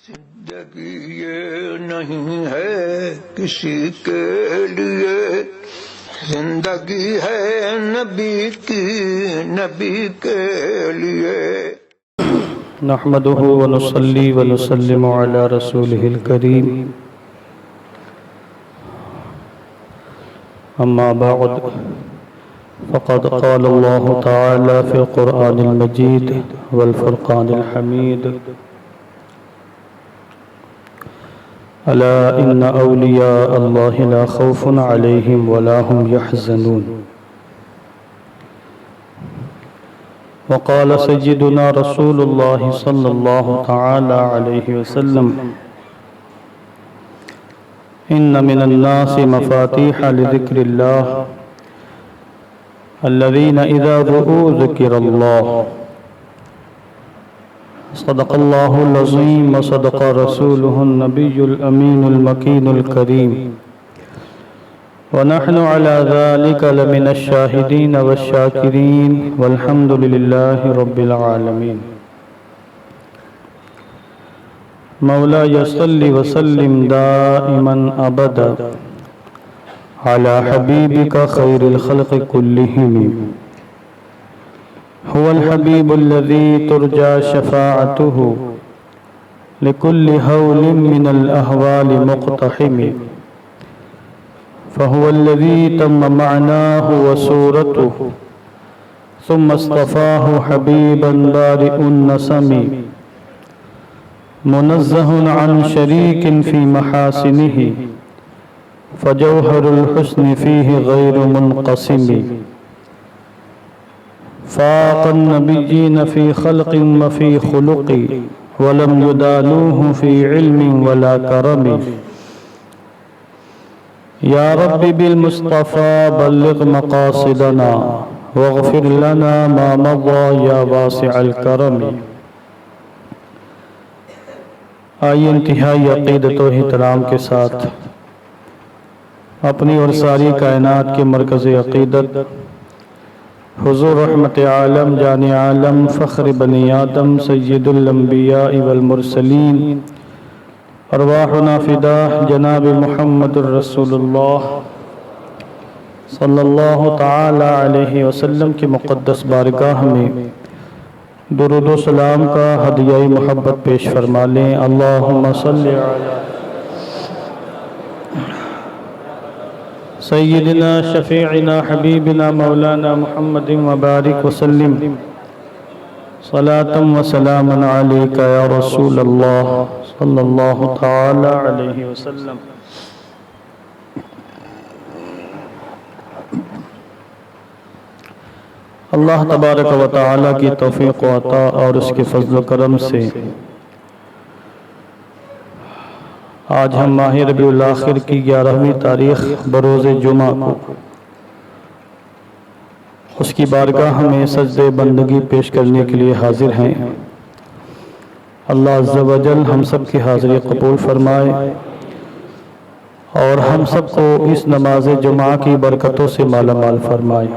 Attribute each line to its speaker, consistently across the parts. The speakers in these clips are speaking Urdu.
Speaker 1: زندگی یہ نہیں ہے کسی کے لیے، زندگی ہے نبی کی، نبی کے لیے۔
Speaker 2: نحمده ونصلي ونسلم على رسوله الكريم، أما بعد، فقد قال الله تعالى في القرآن المجيد والفرقان الحميد: ألا إن أولياء الله لا خوف عليهم ولا هم يحزنون. وقال سيدنا رسول الله صلى الله تعالى عليه وسلم: إن من الناس مفاتيح لذكر الله الذين إذا ذكروا ذكر الله. صدق الله العظيم وصدق رسوله النبي الأمين المكين الكريم، ونحن على ذلك لمن الشاهدين والشاكرين، والحمد لله رب العالمين. مولاي صل وسلم دائما أبدا على حبيبك خير الخلق كلهم، هو الحبيب الذي ترجى شفاعته لكل هول من الأهوال مقتحم، فهو الذي تم معناه وصورته ثم اصطفاه حبيبا بارئ النسم، منزه عن شريك في محاسنه، فجوهر الحسن فيه غير منقسم، فاق النبيين في خلق وفي خلق، ولم يدانوه في علم ولا كرم. يا رب بالمصطفى بلغ مقاصدنا واغفر لنا ما مضى يا واسع الكرم. آئیے انتہائی عقیدت و احترام کے ساتھ اپنی اور ساری کائنات کے مرکز عقیدت حضور رحمت عالم جان عالم فخر بنی آدم سید الانبیاء والمرسلین ارواحنا فداہ جناب محمد الرسول اللہ صلی اللہ تعالی علیہ وسلم کی مقدس بارگاہ میں درود و سلام کا ہدیہ محبت پیش فرما لیں۔ اللہم صلی علی سیدنا شفیعنا حبیبنا مولانا محمد وبارک وسلم صلاة و سلاما علیکہ یا رسول اللہ صلی اللہ تعالی علیہ وسلم۔ اللہ تبارک و تعالی کی توفیق و عطا اور اس کے فضل و کرم سے آج ہم ماہ ربیع الاخر کی 11ویں تاریخ بروز جمعہ کو اس کی بارگاہ میں سجدے بندگی پیش کرنے کے لیے حاضر ہیں۔ اللہ عز و جل ہم سب کی حاضری قبول فرمائے اور ہم سب کو اس نماز جمعہ کی برکتوں سے مالا مال فرمائے۔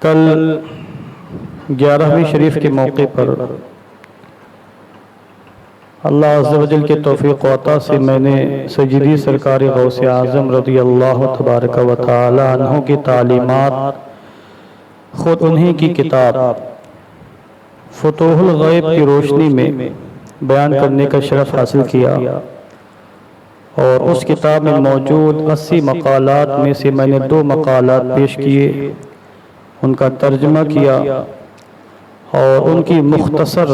Speaker 2: کل 11ویں شریف کے موقع پر اللہ عز و جل کے توفیق و عطا سے میں نے سیدی سرکار غوث اعظم رضی اللہ تبارک و تعالی عنہ کی تعلیمات خود انہی کی کتاب فتوح الغیب کی روشنی میں بیان کرنے کا شرف حاصل کیا، اور اس کتاب میں موجود 80 مقالات میں سے میں نے 2 مقالات پیش کیے، ان کا ترجمہ کیا اور ان کی مختصر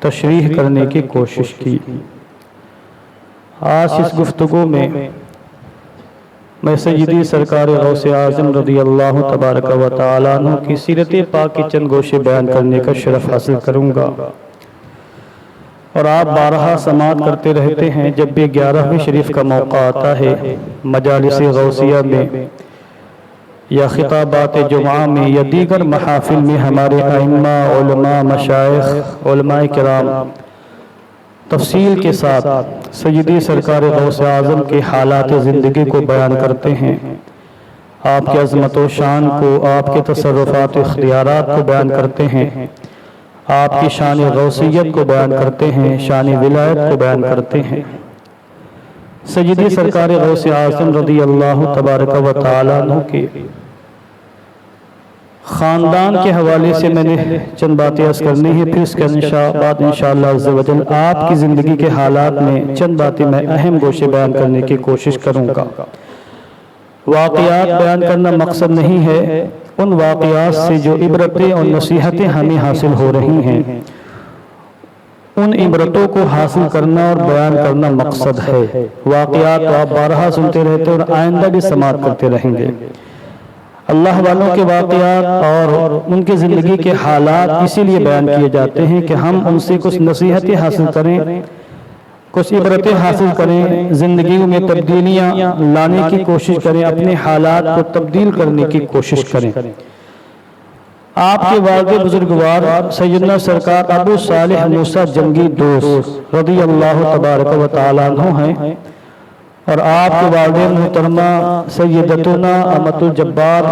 Speaker 2: تشریح کرنے کی کوشش کی۔ آج اس گفتگو میں سیدی سرکار غوث اعظم رضی اللہ تبارک و تعالی عنہ کی سیرت پاک کی چند گوشے بیان کرنے کا شرف حاصل کروں گا، اور آپ بارہا سماعت کرتے رہتے ہیں جب بھی 11ویں شریف کا موقع آتا ہے مجالس غوثیہ میں یا خطابات جمعہ میں یا دیگر محافل میں ہمارے ائمہ، علماء، مشائخ، علماء کرام تفصیل کے ساتھ سیدی سرکار غوث اعظم کے حالات زندگی کو بیان کرتے ہیں، آپ کی عظمت و شان کو، آپ کے تصرفات و اختیارات کو بیان کرتے ہیں، آپ کی شان غوثیت کو بیان کرتے ہیں، شان ولایت کو بیان کرتے ہیں۔ سیدی سرکار غوث اعظم رضی اللہ تبارک و تعالیٰ عنہ کے خاندان کے حوالے سے میں نے چند باتیں عرض کرنی ہے، پھر اس کے بعد انشاءاللہ عز و جل آپ کی زندگی کے حالات میں چند باتیں میں اہم گوشے بیان کرنے کی کوشش کروں گا۔ واقعات بیان کرنا مقصد نہیں ہے، ان واقعات سے جو عبرتیں اور نصیحتیں ہمیں حاصل ہو رہی ہیں ان عبرتوں کو حاصل کرنا اور بیان کرنا مقصد ہے۔ واقعات تو آپ بارہا سنتے رہتے اور آئندہ بھی سماعت کرتے رہیں گے۔ اللہ والوں کے واقعات اور ان کے زندگی کے حالات اسی لیے بیان کیے جاتے ہیں کہ ہم ان سے کچھ نصیحتیں حاصل کریں، کچھ عبرتیں حاصل کریں، زندگی میں تبدیلیاں لانے کی کوشش کریں، اپنے حالات کو تبدیل کرنے کی کوشش کریں۔ آپ کے والد بزرگوار سیدنا سرکار ابو صالح موسیٰ جنگی دوست رضی اللہ تبارک و تعالیٰ عنہ ہیں، اور آپ کے والد محترمہ سیدتنا امۃ الجبار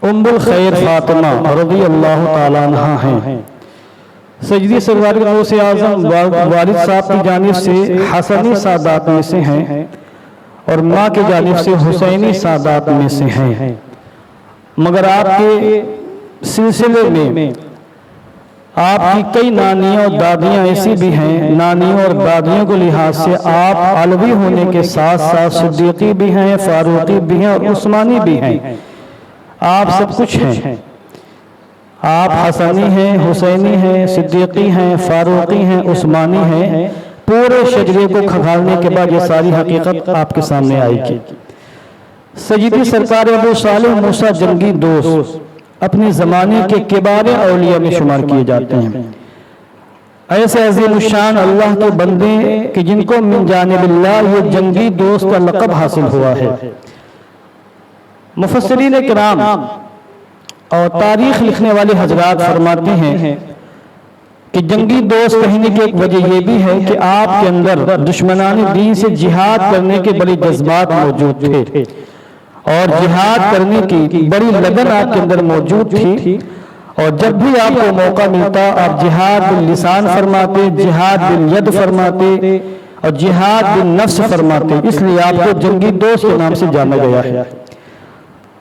Speaker 2: ام الخیر فاطمہ رضی اللہ تعالیٰ عنہ ہیں۔ سیدی سرکار غوث اعظم والد صاحب کی جانب سے حسنی سادات میں سے ہیں اور ماں کی جانب سے حسینی سادات میں سے ہیں، مگر آپ کے سلسلے میں آپ کی کئی نانیاں اور دادیاں ایسی بھی ہیں، نانیوں اور دادیوں کے لحاظ سے آپ علوی ہونے کے ساتھ ساتھ صدیقی بھی ہیں، فاروقی بھی ہیں اور عثمانی بھی ہیں، آپ سب کچھ ہیں۔ آپ حسنی ہیں، حسینی ہیں، صدیقی ہیں، فاروقی ہیں، عثمانی ہیں۔ پورے شجرے کو کھنگالنے کے بعد یہ ساری حقیقت آپ کے سامنے آئے گی۔ سیدی سرکار ابو صالح موسیٰ جنگی دوست اپنے زمانے کے کبار اولیاء میں شمار کیے جاتے ہیں، ایسے عظیم الشان اللہ کے بندے کہ جن کو من جانب اللہ یہ جنگی دوست کا لقب حاصل ہوا ہے۔ مفسرین کرام اور تاریخ لکھنے والے حضرات فرماتے ہیں کہ جنگی دوست کہنے کی ایک وجہ یہ بھی ہے کہ آپ کے اندر دشمنان دین سے جہاد کرنے کے بڑے جذبات موجود تھے اور جہاد کرنے کی بڑی لگن آپ کے اندر موجود تھی، اور جب بھی آپ کو موقع ملتا آپ جہاد باللسان فرماتے، جہاد بالید فرماتے اور جہاد بالنفس فرماتے، اس لیے آپ کو جنگی دوست کے نام سے جانا گیا ہے۔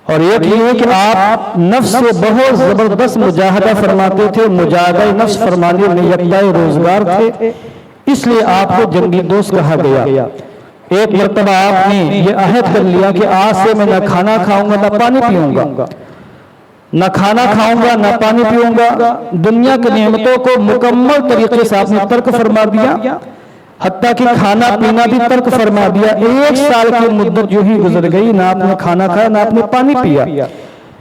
Speaker 2: اور ایک یہ کہ آپ نفس سے بہت زبردست مجاہدہ فرماتے تھے، مجاہدہ نفس فرمانے میں یکدائے روزگار تھے، اس لیے آپ کو جنگی دوست کہا گیا۔ ایک مرتبہ آپ نے یہ عہد کر لیا کہ آج سے میں نہ کھانا کھاؤں گا نہ پانی پیوں گا، نہ کھانا کھاؤں گا نہ پانی پیوں گا، دنیا کی نعمتوں کو مکمل طریقے سے آپ نے ترک فرما دیا، حتیٰ کہ کھانا پینا بھی ترک فرما دیا۔ 1 سال کی مدت جو ہی گزر گئی، نہ آپ نے کھانا کھایا نہ آپ نے پانی پیا۔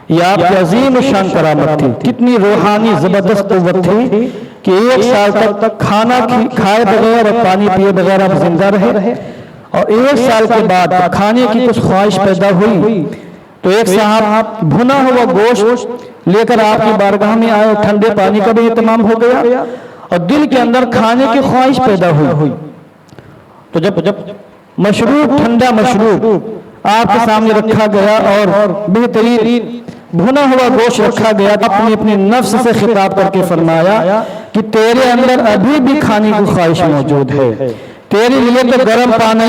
Speaker 2: یہ آپ کی عظیم شان کرامت تھی، کتنی روحانی زبردست قوت تھی کہ 1 سال تک کھانا کھائے بغیر اور پانی پیے بغیر آپ زندہ رہے، اور 1 سال کے بعد کھانے کی کچھ خواہش پیدا ہوئی تو ایک صاحب بھنا ہوا گوشت لے کر آپ کی بارگاہ میں آئے، ٹھنڈے پانی کا بھی اہتمام ہو گیا اور دل کے اندر کھانے کی خواہش پیدا ہوئی، تو جب مشروب ٹھنڈا مشروب آپ کے سامنے رکھا گیا اور بہترین بھنا ہوا گوشت رکھا گیا، اپنے نفس سے خطاب کر کے فرمایا کہ تیرے اندر ابھی بھی کھانے کی خواہش موجود ہے، تیرے لیے تو گرم پانی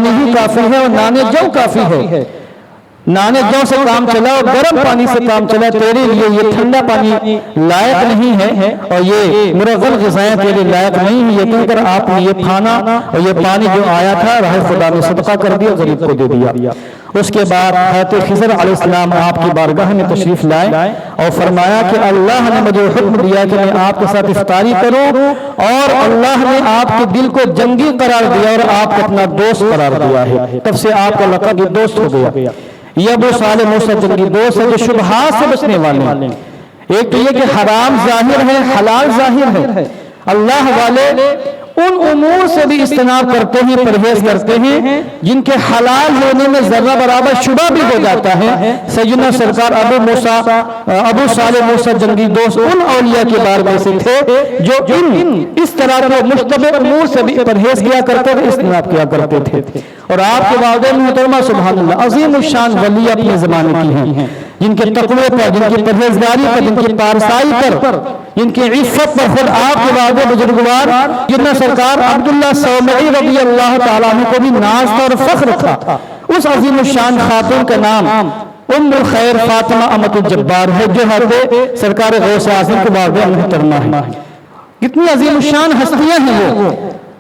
Speaker 2: ہی کافی ہے اور نانے جو کافی ہے، نانے جو سے کام چلا اور گرم پانی سے کام چلا، تیرے لیے یہ ٹھنڈا پانی لائق نہیں ہے اور یہ مرغل غذائیں تیرے لائق نہیں ہیں۔ یہ کہہ کر آپ نے یہ کھانا اور یہ پانی جو آیا تھا راہ خدا نے صدقہ کر دیا، غریب کو دے دیا۔ اس کے بعد حضرت خضر علیہ السلام آپ کی بارگاہ میں تشریف لائے اور فرمایا کہ اللہ نے مجھے حکم دیا کہ میں آپ کے ساتھ افطاری کروں، اور اللہ نے آپ کے دل کو جنگی قرار دیا اور آپ کو اپنا دوست قرار دیا ہے، تب سے آپ کا لقب یہ دوست ہو گیا۔ یہ ابو صالح موسیٰ جنگی دوست ہے جو شبہات سے بچنے والے ہیں۔ ایک تو یہ کہ حرام ظاہر ہے، حلال ظاہر ہے، اللہ والے ان امور سے بھی اجتناب کرتے ہیں، پرہیز کرتے ہیں جن کے حلال ہونے میں ذرہ برابر شبہ بھی ہو جاتا ہے۔ سیدنا سرکار ابو صالح موسیٰ جنگی دوست ان اولیاء کے بارے میں سے تھے جو اس طرح کے مشتبہ امور سے بھی پرہیز کیا کرتے تھے، اجتناب کیا کرتے تھے۔ اور آپ کے والدین محترمہ سبحان اللہ عظیم الشان ولی اپنے زمانے کی ہیں، جن کے تقوی پر، جن کی پرہیزگاری پر، جن کی پارسائی پر، جن کی عفت پر خود آپ کے والد بزرگوار جنہ سرکار عبداللہ سومعی رضی اللہ تعالیٰ عنہ کو بھی ناز تھا اور فخر تھا۔ اس عظیم الشان خاتون کا نام ام الخیر فاطمہ امۃ الجبار ہے، جو حضرت سرکار غوث اعظم کے والدہ محترمہ ہے۔ کتنی عظیم الشان ہستیاں ہیں وہ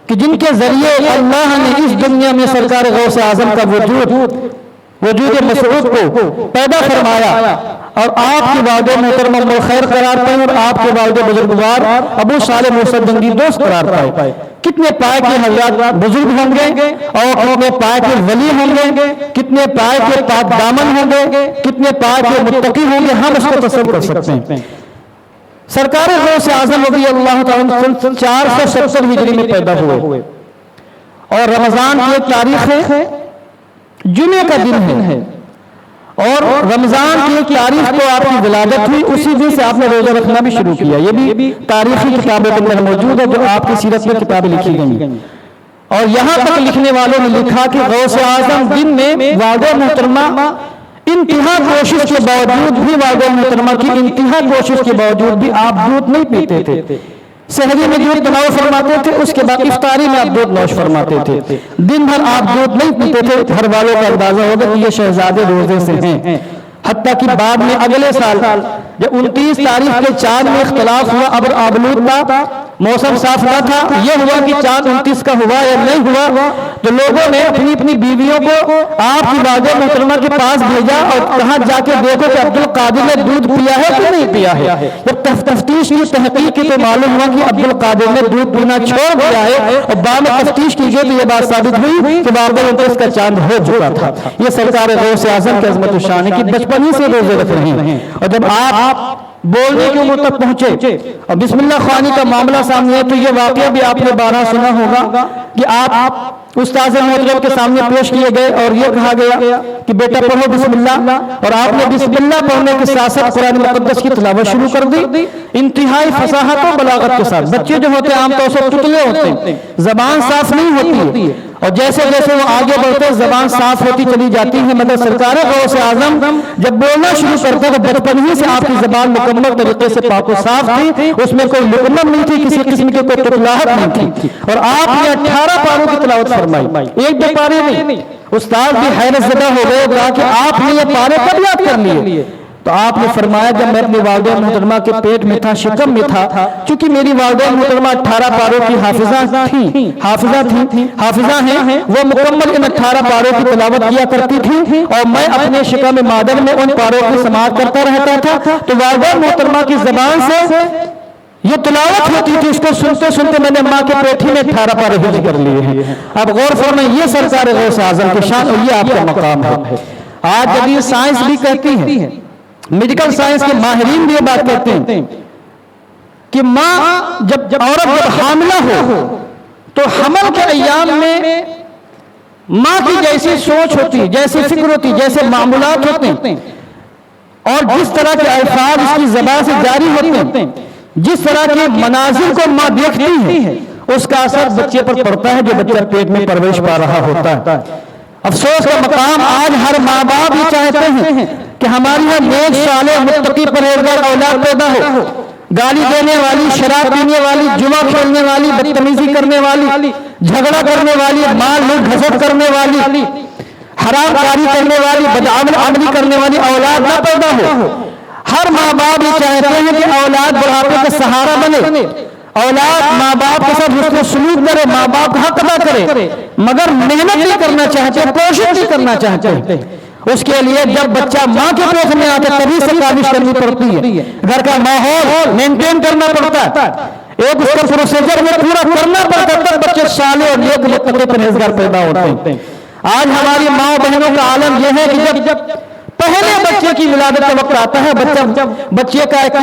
Speaker 2: کہ جن کے ذریعے اللہ نے اس دنیا میں سرکار غوث اعظم کا وجود مسعود کو پیدا فرمایا، اور آپ کی والدہ محترمہ ام الخیر قرار پائے اور آپ کے والد بزرگوار ابو صالح موسیٰ جنگی دوست قرار پائے۔ کتنے پائے کے حضرات بزرگ ہوں گے اور کتنے پائے کے ولی ہوں گے، کتنے پائے کے پاک دامن ہوں گے، کتنے پائے کے متقی ہوں گے، ہم اس کو تصور کر سکتے ہیں۔ سرکار غوث اعظم رضی اللہ تعالیٰ 470 ہجری میں پیدا ہوئے اور رمضان کی ایک تاریخ ہے، جمعے کا دن ہے، اور رمضان کی ایک تاریخ کو آپ کی ولادت ہوئی، اسی دن سے آپ نے روزہ رکھنا بھی شروع کیا۔ یہ بھی تاریخی کتابوں کے اندر موجود ہے جو آپ کی سیرت میں کتابیں لکھی گئی، اور یہاں تک لکھنے والوں نے لکھا کہ غوث اعظم دن میں والدہ محترمہ انتہا کوشش کے باوجود بھی، والدہ محترمہ کی انتہا کوشش کے باوجود بھی آپ دودھ نہیں پیتے تھے۔ سحری میں دودھ تناول فرماتے تھے، اس کے بعد افطاری میں آپ دودھ نوش فرماتے تھے، دن بھر آپ دودھ نہیں پیتے تھے۔ گھر والوں کا اندازہ ہوگا کہ یہ شہزادے روزے سے ہیں، حتیٰ کہ بعد میں اگلے سال جب 29 تاریخ کے چاند میں اختلاف ہوا، ابر آبلود تھا، موسم صاف نہ تھا، یہ ہوا کہ چاند 29 کا ہوا یا نہیں ہوا، تو لوگوں نے اپنی اپنی بیویوں کو آپ کی والدہ محترمہ کے پاس بھیجا اور کہا جا کے دیکھو کہ عبد القادر نے دودھ پیا ہے کہ نہیں پیا ہے۔ جب تفتیش کی تحقیق کی تو معلوم ہوا کہ عبد القادر نے دودھ پینا چھوڑ دیا ہے، اور بعد میں تفتیش کی گئی تو یہ بات ثابت ہوئی کہ والدہ 29 کا چاند ہو چکا تھا۔ یہ سرکار غوث اعظم کی عظمت و شان ہے کہ بچپن ہی سے روزے رکھ رہے ہیں، اور جب آپ بولنے کی عمر تک پہنچے اور بسم اللہ خوانی کا معاملہ سامنے ہے تو یہ واقعہ بھی آپ نے بارہا سنا ہوگا کہ آپ استاذ محترم کے سامنے پیش کیے گئے اور یہ کہا گیا کہ بیٹا پڑھو بسم اللہ، اور آپ نے بسم اللہ پڑھنے کے ساتھ ساتھ قرآن مقدس کی تلاوت شروع کر دی، انتہائی فصاحت و بلاغت کے ساتھ۔ بچے جو ہوتے ہیں عام طور سے چتلے ہوتے ہیں، زبان صاف نہیں ہوتی ہے، اور جیسے جیسے وہ آگے بڑھتے زبان صاف ہوتی چلی جاتی ہے، مگر سرکار غوث اعظم جب بولنا شروع کرتے تو بچپن ہی سے آپ کی زبان مکمل طریقے سے پاک و صاف تھی، اس میں کوئی لغمت نہیں تھی، کسی قسم کی کوئی تطلاہٹ نہیں تھی، اور آپ نے 18 پاروں کی تلاوت فرمائی، ایک دو پارے نہیں۔ استاد بھی حیرت زدہ ہو گئے، کہا کہ آپ نے یہ پارے کب یاد کر لیے؟ تو آپ نے فرمایا جب میں اپنی والدہ محترمہ کے پیٹ میں تھا، شکم میں تھا، چونکہ میری والدہ محترمہ 18 پاروں کی حافظہ ہیں، وہ مکمل ان 18 پاروں کی تلاوت کیا کرتی تھی، اور میں اپنے شکم مادر میں ان پاروں کی سماعت کرتا رہتا تھا، تو والدہ محترمہ کی زبان سے یہ تلاوت ہوتی تھی، اس کو سنتے سنتے میں نے ماں کے پیٹ ہی میں 18 پارے حفظ کر لیے ہیں۔ اب غور فرمائیں، یہ سرکار غوث اعظم کی شان اور یہ آپ کا مقام ہے۔ آج جدید سائنس بھی کہتی ہے، میڈیکل سائنس کے ماہرین بھی یہ بات کہتے ہیں کہ ماں جب عورت حاملہ ہو تو حمل کے ایام میں ماں کی جیسی سوچ ہوتی، جیسی فکر ہوتی، جیسے معمولات ہوتے ہیں، اور جس طرح کے الفاظ اس کی زبان سے جاری ہوتے ہیں، جس طرح کے مناظر کو ماں دیکھتی ہے، اس کا اثر بچے پر پڑتا ہے جو بچہ پیٹ میں پرورش پا رہا ہوتا ہے۔ افسوس کا مقام آج ہر ماں باپ یہ چاہتے ہیں کہ ہماری یہاں نیک صالح متقی پرہیزگار اولاد پیدا ہو، گالی دینے والی، شراب پینے والی، جوا کھیلنے والی، بدتمیزی کرنے والی، جھگڑا کرنے والی، مال لوٹ گھسٹ کرنے والی، حرام کاری کرنے والی، بدعملی کرنے والی اولاد نہ پیدا ہو۔ ہر ماں باپ یہ چاہتے ہیں کہ اولاد بڑھاپے کا سہارا بنے، اولاد ماں باپ کے ساتھ حسن سلوک کرے، ماں باپ کا حق ادا کرے، مگر محنت نہیں کرنا چاہتے، کوشش نہیں کرنا چاہتے۔ اس کے لیے جب بچہ ماں کے پیٹ میں آتا ہے تبھی سے کاوش کرنی پڑتی ہے، گھر کا ماحول مینٹین کرنا پڑتا ہے، ایک اس کا پروسیجر میں پورا کرنا پڑتا ہے، تب بچے صالح اور نیک متقی پرہیزگار پیدا ہوتے ہیں۔ آج ہماری ماں بہنوں کا عالم یہ ہے کہ جب پہلے بچے کی ولادت کا وقت آتا ہے، بچے کا ایک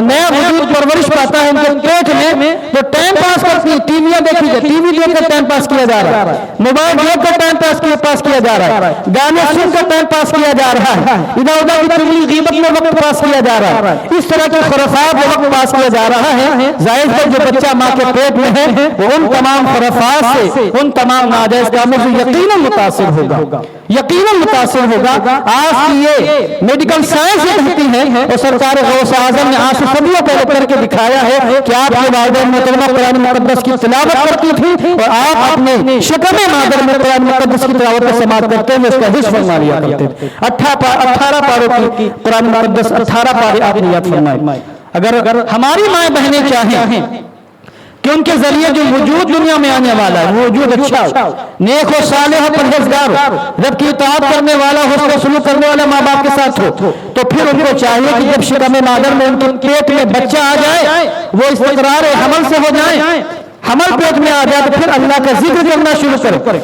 Speaker 2: نیا وجود پرورش پاتا ہے ان کے پیٹ میں، تو ٹائم پاس کرتی ٹی ویاں دیکھی جائے، ٹی وی دیکھ کر ٹائم پاس کیا جا رہا ہے، موبائل دیکھ کر ٹائم پاس کیا جا رہا ہے، گانے سن کر ٹائم پاس کیا جا رہا ہے، ادھر ادھر کی چغلی غیبت میں وقت پاس کیا جا رہا ہے، اس طرح کے خرافات میں وقت پاس کیا جا رہا ہے۔ ظاہر ہے جو بچہ ماں کے پیٹ میں ہے وہ ان تمام خرافات سے، ان تمام ناجائز کاموں سے یقیناً متاثر ہوگا، یقیناً متاثر ہوگا۔ آج کی یہ میڈیکل سائنس یہ کہتی ہے اور سرکار غوث اعظم نے آج سے صدیوں پہلے کر کے دکھایا ہے کہ آپ کے والدین محترمہ قرآن مقدس کی تلاوت کرتی تھی اور آپ اپنے شکم مادر میں قرآن مقدس کی تلاوت پر سماعت کرتے ہوئے اس کا حصہ فرما لیا کرتے تھے۔ 18 پاروں کی قرآن مقدس 18 پارے آپ نے یاد فرمائے۔ اگر ہماری مائیں بہنیں چاہیں کہ ان کے ذریعے جو وجود دنیا میں آنے والا ہے وہ وجود اچھا ہو، نیک و صالح و پرہیزگار ہو، رب کی اطاعت کرنے والا ہو، حسن سلوک کرنے والا ماں باپ کے ساتھ ہو، تو پھر ان کو چاہیے کہ جب شکم مادر میں ان کے پیٹ میں بچہ آ جائے وہ استقرار حمل سے ہو جائے، حمل پیٹ میں آ جائے تو پھر اللہ کا ذکر کرنا شروع کریں،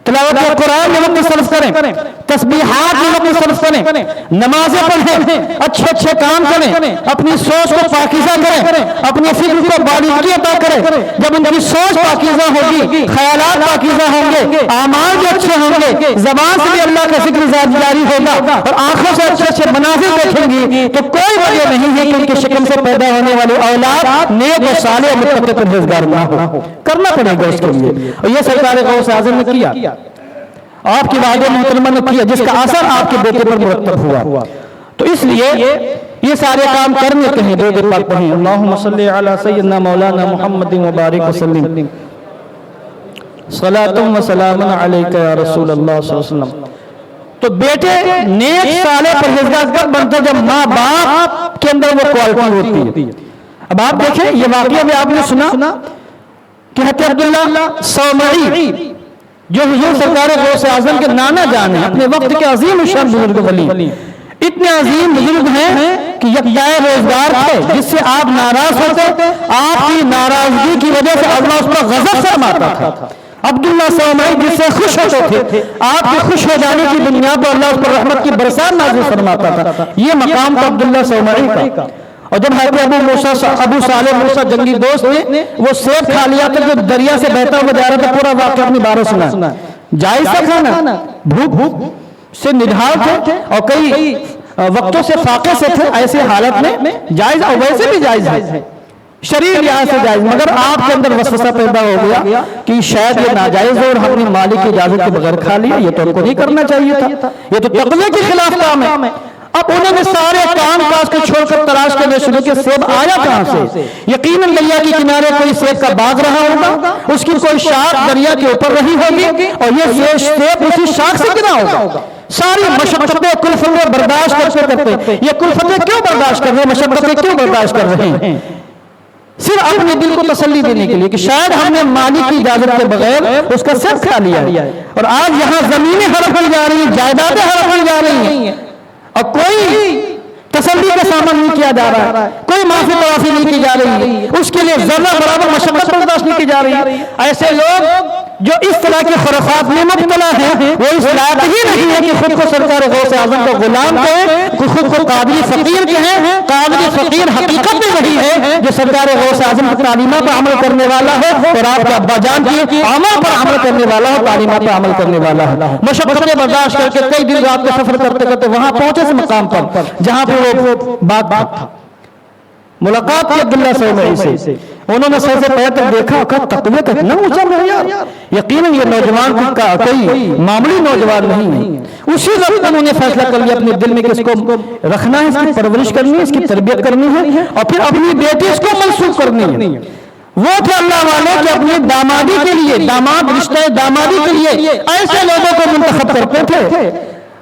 Speaker 2: تلاوت قرآن میں وقت صرف کریں، تسبیحات میں وقت صرف کریں، نمازیں پڑھیں، اچھے کام کریں، اپنی سوچ کو پاکیزہ کریں، اپنی فکر کو باریکی عطا کریں۔ جب ان کی سوچ پاکیزہ ہوگی، خیالات پاکیزہ ہوں گے، اعمال جو اچھے ہوں گے، زبان سے بھی اللہ کا ذکر جاری ہوگا اور آنکھوں سے اچھے مناظر دیکھیں گی تو کوئی وجہ نہیں ہے کہ ان کی شکم سے پیدا ہونے والی اولاد نیک و صالح متقی پرہیزگار نہ ہو۔ کرنا پڑے گا اس کے لیے، اور یہ سرکار غوث اعظم نے کیا، آپ کی والدہ محترمہ نے کیا، جس کا اثر آپ کے بیٹے پر مرتب ہوا۔ تو اس لیے یہ سارے کام کرنے کے ہیں۔ درود پاک پڑھیں، اللہم صلی علی سیدنا مولانا محمد وبارک وسلم، صلاۃ و سلام علیک یا رسول اللہ صلی اللہ علیہ وسلم۔ تو بیٹے نیک صالح پرہیزگار بنتے جب ماں باپ کے اندر وہ کوالٹی ہوتی ہے۔ اب آپ دیکھیں یہ واقعہ بھی آپ نے سنا کہ حضرت عبداللہ صومعی جو حضور سرکار غوث اعظم کے نانا جان ہیں، اپنے وقت کے عظیم شان بزرگ ولی، اتنے عظیم بزرگ ہیں کہ یکجائے روزگار تھے، جس سے آپ ناراض ہوتے، آپ کی ناراضگی کی وجہ سے اللہ اس پر غضب فرماتا تھا۔ عبداللہ صومعی جس سے خوش ہوتے تھے، آپ کے خوش ہو جانے کی بنیاد پر اللہ اس پر رحمت کی برسات نازل فرماتا تھا۔ یہ مقام تھا عبداللہ صومعی کا۔ اور جب حضرت ابو صالح موسیٰ جنگی دوست نے وہ سیب کھا لیا تھا جو دریا سے بہتا ہوا جا رہا تھا، پورا واقعہ اپنی باروں سنا، جائز تھا کھانا، بھوک سے نڈھال تھے اور کئی وقتوں سے فاقے سے تھے، ایسے حالت میں جائز، اور ویسے بھی جائز ہے، شریع لحاظ سے جائز، مگر آپ کے اندر وسوسہ پیدا ہو گیا کہ شاید یہ ناجائز ہے اور ہم نے مالک کی اجازت کے بغیر کھا لیا، یہ تو ہم کو نہیں کرنا چاہیے تھا، یہ تو تقوی کے خلاف کام ہے۔ اب انہوں نے سارے کام کاج کو چھوڑ کر تلاش کرنے شروع کیا، سیب آیا کہاں سے؟ یقیناً دریا کے کنارے کوئی سیب کا باغ رہا ہوگا، اس کی کوئی شاخ دریا کے اوپر رہی ہوگی اور یہ سیب اسی شاخ سے گرا ہوگا۔ ساری مشقتیں کلفتیں برداشت کرتے، یہ کلفتیں کیوں برداشت کر رہے ہیں، مشقتیں کیوں برداشت کر رہے ہیں؟ صرف اپنے دل کو تسلی دینے کے لیے کہ شاید ہم نے مالک کی اجازت کے بغیر اس کا سیب کھا لیا ہے، اور آج یہاں زمینیں ہڑپ ہوئی جا رہی ہیں، جائیدادیں ہڑپ ہوئی جا رہی ہیں، اور کوئی تسلی کا سامان نہیں کیا جا رہا ہے، کوئی معافی توافی نہیں کی جا رہی ہے، اس کے لیے ذرہ برابر مشقت برداشت نہیں کی جا رہی ہے۔ ایسے لوگ جو اس طرح کے خرافات میں مبتلا ہیں وہ اس لائق ہی نہیں ہے کہ خود کو سرکار غوث اعظم کا غلام کہیں، خود کو قادری فقیر کہیں۔ قادری فقیر حقیقت میں وہی ہے جو سرکار غوث اعظم کی تعلیمات پر عمل کرنے والا ہے اور آپ کے ابا جان کی عمل پر عمل کرنے والا ہے، تعلیمات پر عمل کرنے والا ہے۔ مشقتیں برداشت کر کے کئی دن رات کا سفر کرتے کرتے وہاں پہنچے اس مقام پر جہاں پہ وہ بات تھا، ملاقات کی عبداللہ صومعی سے۔ انہوں نے سر سے پیر تک دیکھا، کہا تقوی کا اتنا اونچا معیار، یقیناً یہ نوجوان کا کوئی معمولی نوجوان نہیں ہے۔ اسی وقت انہوں نے فیصلہ کر لیا اپنے دل میں کہ اس کو رکھنا ہے، اس کی پرورش کرنی ہے، اس کی تربیت کرنی ہے اور پھر اپنی بیٹی اس کو منسوخ کرنی ہے۔ وہ تھے اللہ والے کہ اپنی دامادی کے لیے، داماد رشتہ دامادی کے لیے ایسے لوگوں کو منتخب کرتے تھے،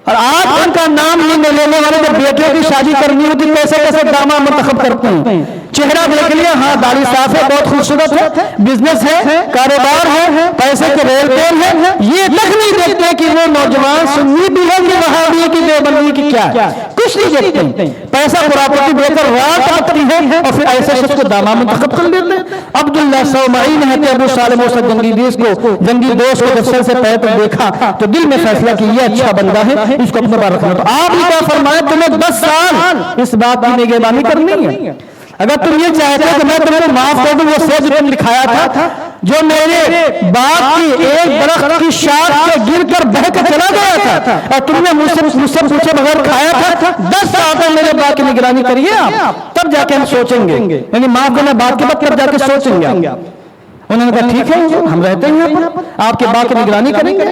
Speaker 2: اور آج ان کا نام لینے والے جو بیٹیوں کی شادی کرنی ہوتی کیسے کیسے داماد منتخب کرتے ہیں۔ چہرہ دیکھ لیا، ہاں داڑھی صاف ہے، بہت خوبصورت ہے، بزنس ہے، کاروبار ہے، پیسے کے ریل ٹیل ہے، یہ تک نہیں دیکھتے کہ وہ نوجوان سنی بھی ہے کہ وہابی کی دیوبندی کی کیا ہے، کچھ نہیں دیکھتے۔ پیسہ پراپرٹی دے کر رات آتی ہے اور پھر ایسے شخص کو داماد منتخب کر لیتے۔ عبداللہ عبداللہ سومعی نے ابو صالح موسیٰ جنگی دوست کو جب سر سے پیر تک دیکھا تو دل میں فیصلہ کہ یہ اچھا بندہ ہے، اس کو اپنے پاس رکھنا۔ تو آپ نے کیا فرمایا، تمہیں 10 سال اس بات کی نگہبانی کرنی ہے۔ اگر تم یہ چاہتے ہو کہ میں تم کو معاف کر دوں، وہ سیب جو تم دکھایا تھا، جو میرے باغ کی ایک درخت کی شاخ سے گر کر بہہ کر چلا گیا تھا اور تم نے مجھ سے پوچھے بغیر کھایا تھا، 10 سال تک میرے باغ کی نگرانی کریے آپ، تب جا کے ہم سوچیں گے، یعنی معاف کرنے بات کے بعد تب جا کے سوچیں گے آپ۔ انہوں نے کہا ٹھیک ہے، ہم رہتے ہیں یہاں پر، آپ کے باغ کی نگرانی کریں گے۔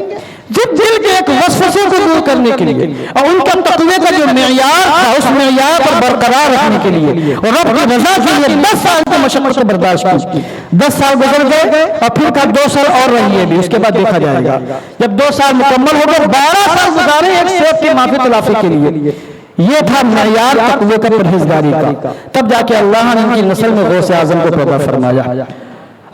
Speaker 2: جب دل کے ایک وسوسے کو دور کرنے کے لیے اور ان کا تقوی کا جو معیار تھا اس معیار پر برقرار رکھنے کے لیے اور رب کی رضا کے لیے 10 سال کی مشقت کو برداشت کی۔ 10 سال گزر گئے اور پھر کہا 2 سال اور رہیے بھی، اس کے بعد دیکھا جائے گا۔ جب 2 سال مکمل ہو گئے، 12 سال گزارے ایک سیب کی معافی تلافی کے لیے۔ یہ تھا معیار تقوی کا، پرہیزگاری کا۔ تب جا کے اللہ نے ان کی نسل میں غوث اعظم کو پیدا فرمایا۔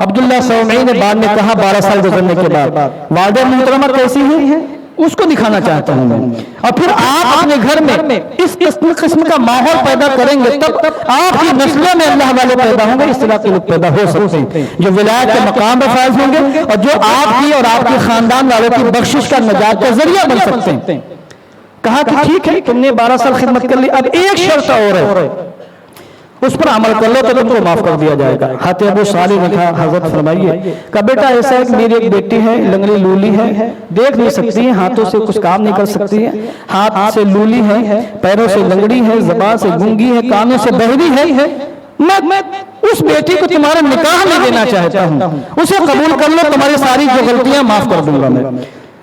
Speaker 2: عبداللہ سومعی نے بعد میں کہا 12 سال گزرنے کے بعد والدہ محترمہ کیسی ہیں اس کو دکھانا چاہتا ہوں میں، اور پھر آپ اپنے گھر میں اس قسم کا ماحول پیدا کریں گے تب آپ کی نسلوں میں اللہ والے پیدا ہوں گے، اس طرح کے لوگ پیدا ہو سکتے ہیں جو ولایت کے مقام پر فائز ہوں گے اور جو آپ کی اور آپ کے خاندان والوں کی بخشش کا نجات کا ذریعہ بن سکتے ہیں۔ کہا کہ ٹھیک ہے، تم نے 12 سال خدمت کر لی، اب ایک شرط اور ہے، اس پر عمل کر لو تو تم کو معاف کر دیا جائے گا۔ حضرت ابو صالح نے کہا حضرت فرمائیے کہ بیٹا ایسا ہے کہ میری ایک بیٹی ہے، لنگڑی لولی ہے، دیکھ نہیں سکتی ہے، ہاتھوں سے کچھ کام نہیں کر سکتی ہے، ہاتھ سے لولی ہے، پیروں سے لنگڑی ہے، زبان سے گونگی ہے، کانوں سے بہری ہے، میں اس بیٹی کو تمہارا نکاح نہیں دینا چاہتا ہوں، اسے قبول کر لو، تمہاری ساری جو غلطیاں معاف کر دوں گا میں،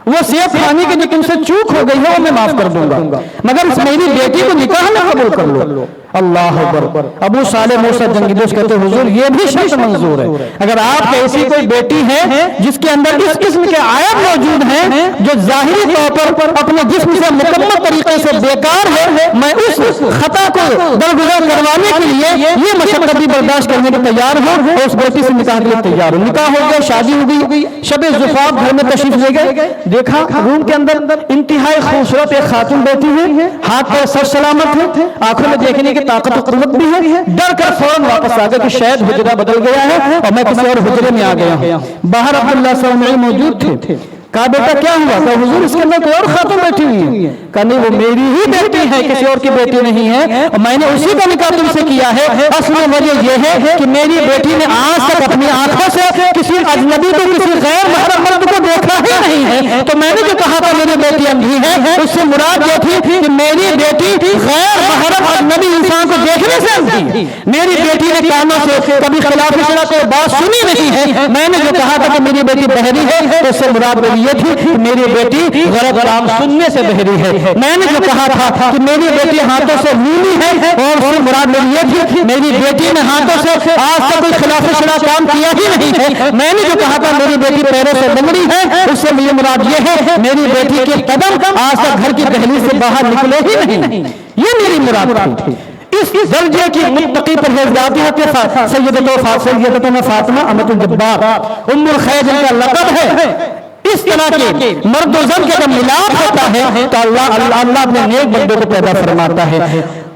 Speaker 2: وہ سیب کھانے کی جو تم سے چوک ہو گئی ہے وہ میں معاف کر دوں گا، مگر اس میری بیٹی کو نکاح نہ قبول کر لو۔ اللہ اکبر۔ ابو صالح موسیٰ جنگی دوست کہتے ہیں حضور یہ بھی شرط منظور ہے، اگر آپ کی ایسی کوئی بیٹی ہے جس کے اندر اس قسم کے عیب موجود ہیں جو ظاہری طور پر اپنے جسم سے مکمل طریقے سے بیکار ہے، میں اس خطا کو درگزر کروانے کے لیے یہ مشقت بھی برداشت کرنے کے تیار ہوں اور اس بیٹی سے نکاح کے لیے تیار ہوں۔ نکاح ہو گیا، شادی ہو گئی، شب زفاف گھر میں تشریف لے گئے، دیکھا روم کے اندر انتہائی خوبصورت ایک خاتون بیٹھی ہوئی، ہاتھ پیر سر سلامت ہے، آنکھوں میں دیکھنے کی طاقت و قوت بھی ہے، ڈر کر فوراً واپس آ گئے کہ شاید حجرہ بدل گیا ہے اور میں کسی اور حجرے میں آ گیا ہوں۔ باہر عبداللہ سومعی موجود تھے، کہا بیٹا کیا ہوا؟ کہا حضور اس کے اندر کوئی اور خاتون بیٹھی ہوئی ہے۔ کہا نہیں وہ میری ہی بیٹی ہے، کسی اور کی بیٹی نہیں ہے، اور میں نے اسی کا نکاح تم سے کیا ہے۔ اصل وجہ یہ ہے کہ میری بیٹی نے آج تک اپنی آنکھوں سے کسی اجنبی کو، کسی غیر محرم مرد کو دیکھا ہی نہیں ہے، تو میں نے جو کہا تھا میری بیٹی اندھی ہے، اس سے مراد یہ تھی کہ میری بیٹی غیر محرم اجنبی انسان کو دیکھنے سے اندھی ہے۔ میری بیٹی نے کانوں سے کبھی خلاف شرع کوئی بات سنی نہیں ہے، میں نے جو کہا تھا کہ میری بیٹی بہری ہے، اس سے مراد یہ تھی کہ میری بیٹی غلط کام سننے سے بہری ہے۔ میں نے جو کہا تھا کہ میری بیٹی ہاتھوں سے لولی ہے، اور اس سے مراد یہ تھی کہ میری بیٹی نے ہاتھوں سے آج تک کوئی خلاف شرع کام کیا ہی نہیں ہے۔ میں نے جو کہا تھا میری بیٹی پیروں سے لنگڑی ہے، اس سے مجھے مراد یہ ہے میری بیٹی کے قدم آج تک گھر کی دہلیز سے باہر نکلے ہی نہیں، یہ میری مراد تھی۔ اس درجے کی متقی پرہیزگاری ہے سیدتنا فاطمہ امۃ الجبار ام الخیر جن کا لقب ہے۔ اس طرح کے مرد و زن کے جب ملاپ ہوتا ہے تو اللہ اپنے نیک بندوں کو پیدا فرماتا ہے۔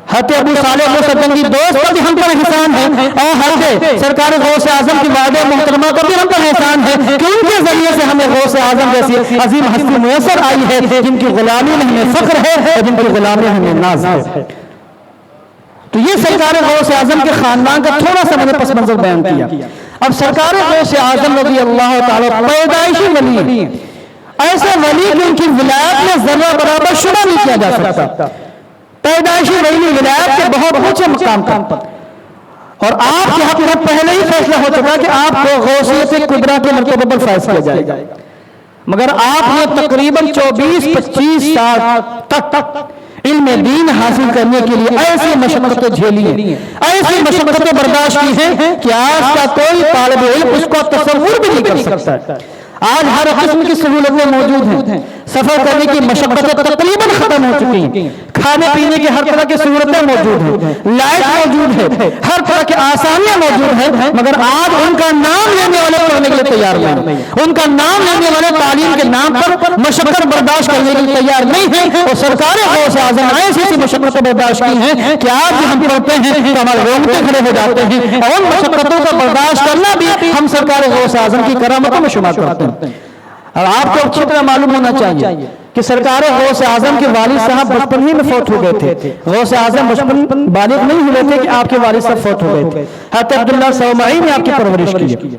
Speaker 2: حضرت ابو صالح موسیٰ جنگی دوست پر بھی ہم پر احسان ہے، اور حضرت سرکار غوث اعظم کی والدہ محترمہ پر بھی ہم پر احسان ہے کہ ان کے ذریعے سے ہمیں غوث اعظم جیسی عظیم ہستی میسر آئی ہے جن کی غلامی میں ہمیں فخر ہے اور جن کی غلامی میں ہمیں ناز ہے۔ تو یہ سرکار غوث اعظم کے خاندان کا تھوڑا سا میں نے پس منظر بیان کیا۔ اب سرکار غوث اعظم رضی اللہ تعالیٰ پیدائشی ولی ہیں، ایسے ولی کہ ان کی ولایت میں ذرہ برابر شبہ نہیں کیا جا سکتا، پیدائشی ولی ولایت کے بہت اونچے مقام پر، اور آپ کے حق میں پہلے ہی فیصلہ ہو چکا کہ آپ کو غوثیت کبریٰ کے مرتبہ پر فائز کیا جائے گا، مگر آپ نے تقریباً 24-25 سال تک علم دین حاصل کرنے کے لیے ایسی مشقتیں جھیلی ہیں، ایسی مشقتیں برداشت کی ہیں کہ آج کا کوئی طالب علم اس کو تصور بھی نہیں کر سکتا۔ آج ہر قسم کی سہولتیں موجود ہیں، سفر کرنے کی مشقتیں تقریباً ختم ہو چکی ہیں، کھانے پینے کی ہر طرح کی سہولتیں موجود ہیں، لائٹ موجود ہے، ہر طرح کی آسانیاں موجود ہیں، مگر آج ان کا نام لینے والے پڑھنے کے لیے تیار نہیں، ان کا نام لینے والے تعلیم کے نام پر مشقت برداشت کرنے کے لیے تیار نہیں ہے۔ اور سرکار غوث اعظم نے ایسی مشقتیں برداشت کی ہیں کہ آج بھی ہم پڑھتے ہیں تو ہمارے رونگٹے کھڑے ہو جاتے ہیں، اور ان مشقتوں کو برداشت کرنا بھی ہم سرکار غوث اعظم کی کرامتوں میں شمار کرتے ہیں۔ اور آپ کو اچھی طرح معلوم ہونا چاہیے کہ سرکار غوث اعظم کے والد صاحب بچپن ہی میں فوت ہو گئے تھے۔ غوث اعظم بچپن بالغ نہیں ہوئے تھے کہ آپ کے والد صاحب فوت ہو گئے تھے۔ حضرت عبداللہ صومعی نے آپ کی پرورش کی،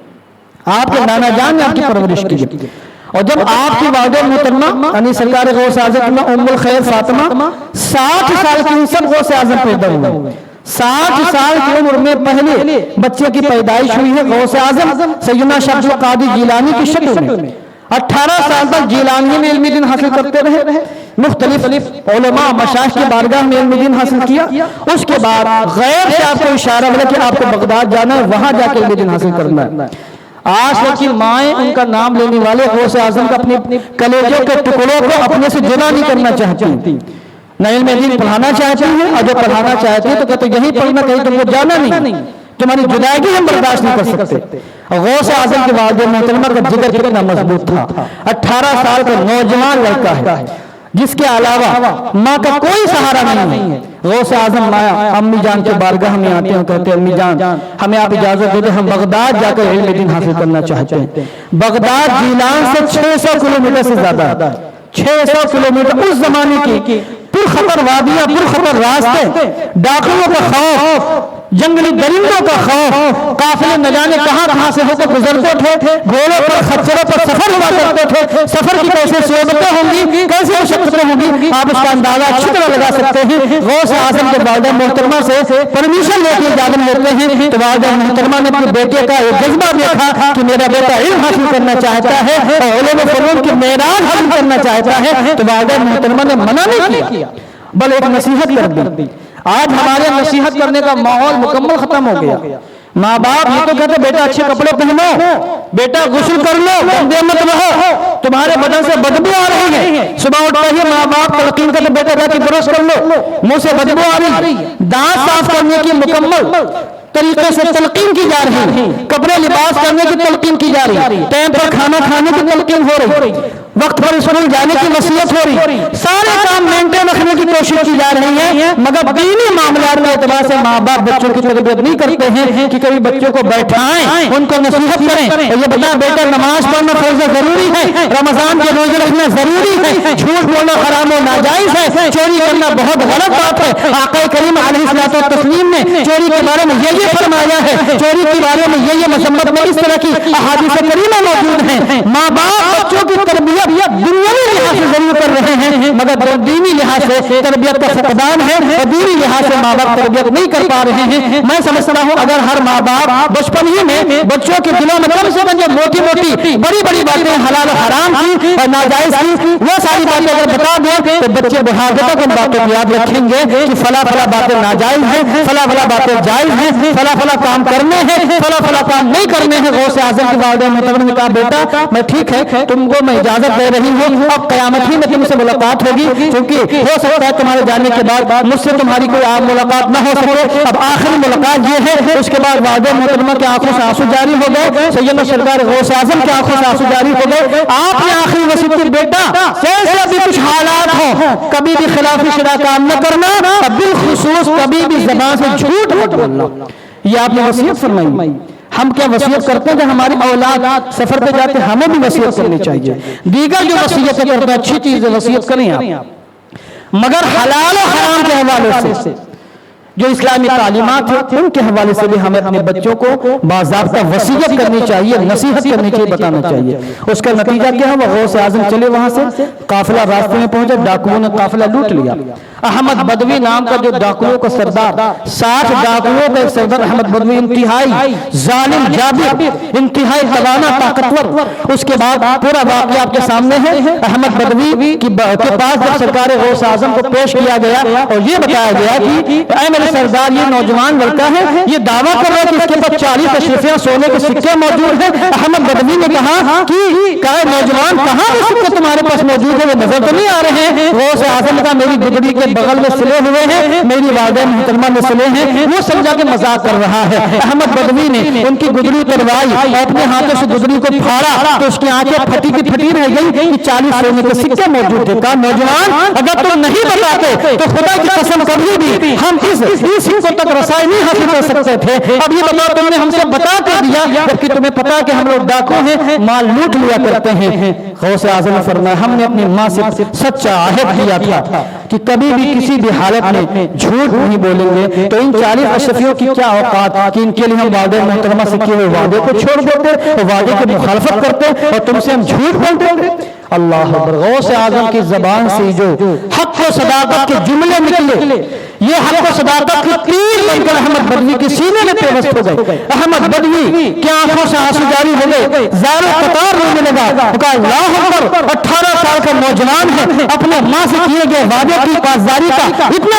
Speaker 2: آپ کے نانا جان نے آپ کی پرورش کی، اور جب آپ کی والدہ محترمہ یعنی سرکار غوث اعظم کی ام الخیر فاطمہ 60 سال کی سب غوث اعظم پیدا ہوئے، 60 سال کی عمر میں پہلے بچے کی پیدائش ہوئی ہے غوث اعظم سیدنا شیخ عبد القادر جیلانی کی شکل میں۔ 18 سال تک جیلانی میں علم دین حاصل کرتے رہے، مختلف علماء مشائخ کی بارگاہ میں علم دین حاصل کیا۔ اس کے بعد غیر سے آپ کو اشارہ ملا کہ آپ کو بغداد جانا ہے، وہاں جا کے علم دین حاصل کرنا ہے۔ آج لیکن مائیں ان کا نام لینے والے غوث اعظم کا اپنے کلیجے کے ٹکڑوں کو اپنے سے جدا نہیں کرنا چاہتی، نہ علم دین پڑھانا چاہتی ہیں، اور جو پڑھانا چاہتی ہے تو کہتے یہی پڑھنا، کہیں تم کو جانا نہیں، تمہاری جدائیگی ہم برداشت نہیں کر سکتے۔ غوث اعظم کے والد محترمہ کا جگر کتنا مضبوط تھا، 18 سال کا نوجوان لڑکا ہے جس کے علاوہ ماں کا کوئی سہارا نہیں ہے۔ غوث اعظم امی جان کے بارگاہ میں آتے ہیں، کہتے ہیں امی جان ہمیں آپ اجازت دے دیں، ہم بغداد جا کر علم دین حاصل کرنا چاہتے ہیں۔ بغداد جیلان سے 600 کلومیٹر سے زیادہ، 600 کلومیٹر اس زمانے کی پرخطر وادیاں، پرخطر راستے، ڈاکوؤں کا خوف، جنگلی درندوں کا خوف، قافلے نہ جانے کہاں سے ہو کر گزرتے تھے، گھوڑوں پر خچروں پر سفر ہوا کرتے تھے، سفر کی کیسے صعوبتیں ہوں گی، کیسے مشقتیں ہوں گی، آپ اس کا اندازہ اچھی طرح لگا سکتے ہیں۔ غوث اعظم کے والدہ محترمہ سے پرمیشن لے کے اجازت لیتے ہیں تو والدہ محترمہ نے اپنے بیٹے کا ایک جذبہ دیکھا کہ میرا بیٹا علم حاصل کرنا چاہتا ہے اور علوم و فنون کی معراج حاصل کرنا چاہتا ہے، تو والدہ محترمہ نے منع نہیں کیا بل ایک نصیحت کر دی۔ آج ہمارے نصیحت کرنے کا ماحول مکمل ختم ہو گیا۔ ماں باپ یہ تو کہتے بیٹا اچھے کپڑے پہنو، بیٹا غسل کر لو، گندے مت رہو، تمہارے بدن سے بدبو آ رہی ہے۔ صبح اٹھتے ہی ماں باپ تلقین کرتے بیٹا جا کے برش کر لو، منہ سے بدبو آ رہی، دانت صاف کرنے کی مکمل طریقے سے تلقین کی جا رہی، کپڑے لباس کرنے کی تلقین کی جا رہی، ٹائم پر کھانا کھانے کی تلقین ہو رہی، وقت پر اسکول جانے کی نصیحت ہو رہی، سارے کام مینٹین رکھنے کی کوشش کی جا رہی ہے، مگر دینی معاملات کے اعتبار سے ماں باپ بچوں کی تربیت نہیں کرتے ہیں کہ کبھی بچوں کو بیٹھائیں، ان کو نصیحت کریں اور یہ بتا بیٹا نماز پڑھنا فرض ضروری ہے، رمضان کے روزے رکھنا ضروری ہے، جھوٹ بولنا حرام و ناجائز ہے، چوری کرنا بہت غلط بات ہے۔ آقا کریم علیہ الصلوۃ والتسلیم نے چوری کے بارے میں یہ فرمایا ہے، چوری کے بارے میں یہ مذمت میں اس طرح کی احادیث کریمہ موجود ہیں۔ ماں باپ بچوں کی تربیت دنیاوی لحاظ سے ضرور کر رہے ہیں مگر دینی لحاظ سے تربیت کا فقدان ہے، اور دینی لحاظ سے ماں باپ تربیت نہیں کر پا رہے ہیں۔ میں سمجھتا ہوں اگر ہر ماں باپ بچپن ہی میں بچوں کے دلوں میں کم سے کم موٹی موٹی بڑی بڑی باتیں حلال و حرام کی اور ناجائز کی وہ ساری باتیں اگر بتا دیں تو بچے بڑھاپے تک ان باتوں کو یاد رکھیں گے کہ فلاں فلاں باتیں ناجائز ہیں، فلاں فلاں باتیں جائز ہیں، فلاں فلاں کام کرنے ہیں، فلاں فلاں کام نہیں کرنے ہیں۔ غوث اعظم کی والدہ محترمہ نے کہا بیٹا میں ٹھیک ہے تم کو میں اجازت دے رہی ہوں، اب قیامت ہی میں تم سے ملاقات ہوگی، کیونکہ ہو سکتا ہے تمہارے جانے کے بعد مجھ سے تمہاری کوئی عام ملاقات نہ ہو سکے۔ اب آخری ملاقات یہ ہے۔ اس کے بعد والدہ محترمہ کی آنکھوں سے آنسو جاری ہو گئے، سیدنا سرکار غوث اعظم کی آنکھوں سے آنسو جاری ہو گئے۔ آپ نے آخری وصیت کی بیٹا جیسے بھی کچھ حالات ہوں کبھی بھی خلاف شرع کام نہ کرنا، بالخصوص کبھی بھی زبان سے جھوٹ مت بولنا، یہ آپ نے وصیت فرمائی۔ ہم کیا وصیت کرتے ہیں کہ ہماری اولاد سفر پہ جاتے ہمیں بھی وصیت کرنی چاہیے، دیگر جو وصیت کرتے ہیں اچھی چیز وصیت کریں آپ، مگر حلال و حرام کے حوالے سے جو اسلامی تعلیمات ہیں ان کے حوالے سے بھی ہمیں اپنے بچوں کو باضابطہ وصیت کرنی چاہیے، نصیحت کرنی چاہیے، بتانا چاہیے۔ اس کا نتیجہ کیا ہوا؟ غوث اعظم چلے وہاں سے، قافلہ راستے میں پہنچا، ڈاکوؤں نے قافلہ لوٹ لیا۔ احمد بدوی نام کا جو ڈاکوؤں کا سردار، 60 ڈاکوؤں کا سردار احمد بدوی، انتہائی ظالم جابر، انتہائی توانا طاقتور۔ اس کے بعد پورا واقعہ آپ کے سامنے ہے۔ احمد بدوی کے پاس جب سرکار غوث اعظم کو پیش کیا گیا اور یہ بتایا گیا کہ اے میرے سردار، یہ نوجوان لڑکا ہے، یہ دعویٰ کر رہا ہے کہ اس کے پاس 40 اشرفیاں سونے کے سکے موجود ہیں۔ احمد بدوی نے کہا کہ نوجوان کہاں یہ سکے تمہارے پاس موجود ہے، وہ نظر تو نہیں آ رہے ہیں۔ غوث اعظم کا میری گدڑی کے بغل میں سلے ہوئے ہیں، میری والدہ محترمہ میں سلے ہیں، وہ سمجھا کہ مذاق کر رہا ہے۔ احمد بدوی نے ان کی گدڑی کروائی اور اپنے ہاتھوں سے گدڑی کو پھاڑا تو اس کی آنکھیں پھٹی کی پھٹی رہ گئی کہ 40 سونے کے سکے موجود تھے۔ کہا نوجوان اگر تم نہیں بتاتے تو خدا کی قسم کبھی بھی ہم اس سکوں تک رسائی نہیں حاصل کر سکتے تھے۔ اب یہ بتاؤ تم نے ہم سے بتا کر دیا جبکہ تمہیں پتا کہ ہم لوگ ڈاکو ہیں، مال لوٹ لیا کرتے ہیں۔ غوث اعظم نے فرمایا ہم نے اپنی ماں سے سچا عہد کیا تھا کہ کبھی بھی کسی بھی حالت میں جھوٹ نہیں بولیں گے، تو ان 40 اشرفیوں کی کیا اوقات کہ ان کے لیے ہم والدہ محترمہ سے کیے ہوئے وعدے کو چھوڑ دیتے اور وعدے کی مخالفت کرتے اور تم سے ہم جھوٹ بولتے۔ اللہ اکبر۔ غوث اعظم کی زبان سے جو حق و صداقت کے جملے نکلے، یہ حق و صداقت کی تیر بن کر احمد بدوی کے سینے میں پیوست ہو گئے۔ احمد بدوی کی آنکھوں سے آنسو جاری ہو گئے، زار قطار رونے لگا۔ کہا اللہ اکبر، 18 سال کا نوجوان ہے، اپنے ماں سے کیے گئے وعدے کی پاسداری کا اتنا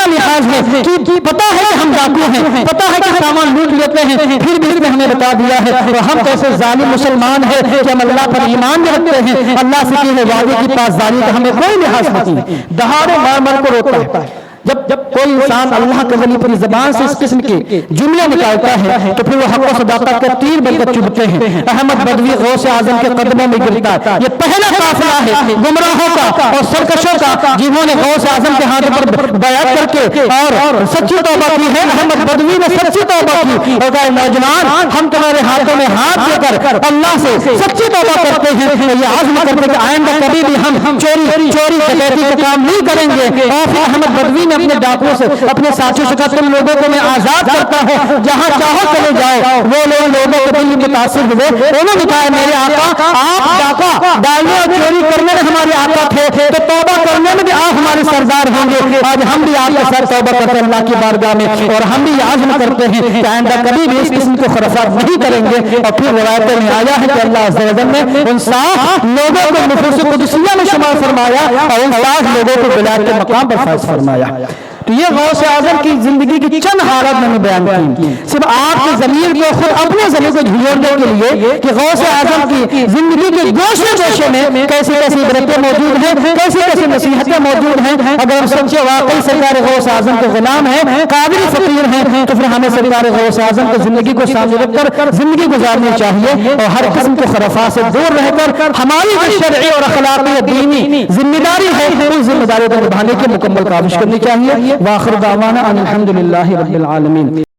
Speaker 2: لحاظ ہے کہ پتا ہے کہ ہم ڈاکو ہیں، پتا ہے کہ سامان لوٹ لیتے ہیں، پھر بھی اس نے ہمیں بتا دیا ہے اور ہم کیسے ظالم مسلمان ہیں کہ ہم اللہ پر ایمان بھی رکھتے ہیں، اللہ سے کیے وعدے کی پاسداری کا ہمیں کوئی لحاظ نہیں۔ دہاڑے مار مار کو روتا ہے۔ جب کوئی انسان اللہ کے ولی پر زبان سے اس قسم کے جملے نکالتا ہے تو پھر وہ حق و صداقت کا تیر بن کر چبھتے ہیں۔ احمد بدوی غوث اعظم کے قدموں میں گرتا ہے۔ یہ پہلا قافلہ ہے گمراہوں کا اور سرکشوں کا جنہوں نے غوث اعظم کے ہاتھ پر بیعت کر کے اور سچی توبہ کی ہے۔ احمد بدوی نے سچی توبہ کی اور کہا نوجوان ہم تمہارے ہاتھوں میں ہاتھ دے کر اللہ سے سچی توبہ کرتے ہیں، یہ عزم کرتے کہ آئندہ کبھی بھی ہم چوری ڈکیتی کا کام نہیں کریں گے۔ اور پھر احمد بدوی نے اپنے ڈاکوؤں سے اپنے ساتھیوں سے کہا تم لوگوں کو میں آزاد کرتا ہوں، جہاں چاہو چلے جاؤ۔ وہ لوگوں کے دل متاثر ہوئے، انہوں نے کہا میرے آقا آپ ڈاکہ ڈالنے اور چوری کرنے میں ہمارے آقا تھے تو توبہ کرنے میں بھی آپ ہمارے سردار ہوں گے۔ آج ہم بھی آپ کے ساتھ توبہ کرتے ہیں اللہ کی بارگاہ میں اور ہم بھی یہ عزم کرتے ہیں کہ آئندہ کبھی بھی اس قسم کے خرافات نہیں کریں گے۔ اور پھر روایتوں میں آیا ہے کہ اللہ عز و جل نے ان 60 لوگوں کو نفوس قدسیہ میں شمار فرمایا اور ان 60 لوگوں کو ولایت کے مقام پر فائز فرمایا۔ تو یہ غوث اعظم کی زندگی کی چند حالات میں نے بیان کی، صرف آپ کے ضمیر کو خود اپنے ضمیر کو جھنجھوڑنے کے لیے کہ غوث اعظم کی زندگی کے گوشے گوشے میں کیسی کیسی عبرتیں موجود ہیں، کیسی کیسی نصیحتیں موجود ہیں۔ اگر ہم سچے واقعی سرکار غوث اعظم کے غلام ہیں، قادری فقیر ہیں، تو پھر ہمیں سرکار غوث اعظم کی زندگی کو سامنے رکھ کر زندگی گزارنی چاہیے اور ہر قسم کے خرافات سے دور رہ کر ہماری جو شرعی اور اخلاقی دینی ذمہ داری ہے اس ذمہ داری کو نبھانے کی مکمل کوشش کرنی چاہیے۔ وآخر دعوانا ان الحمد للہ رب العالمین۔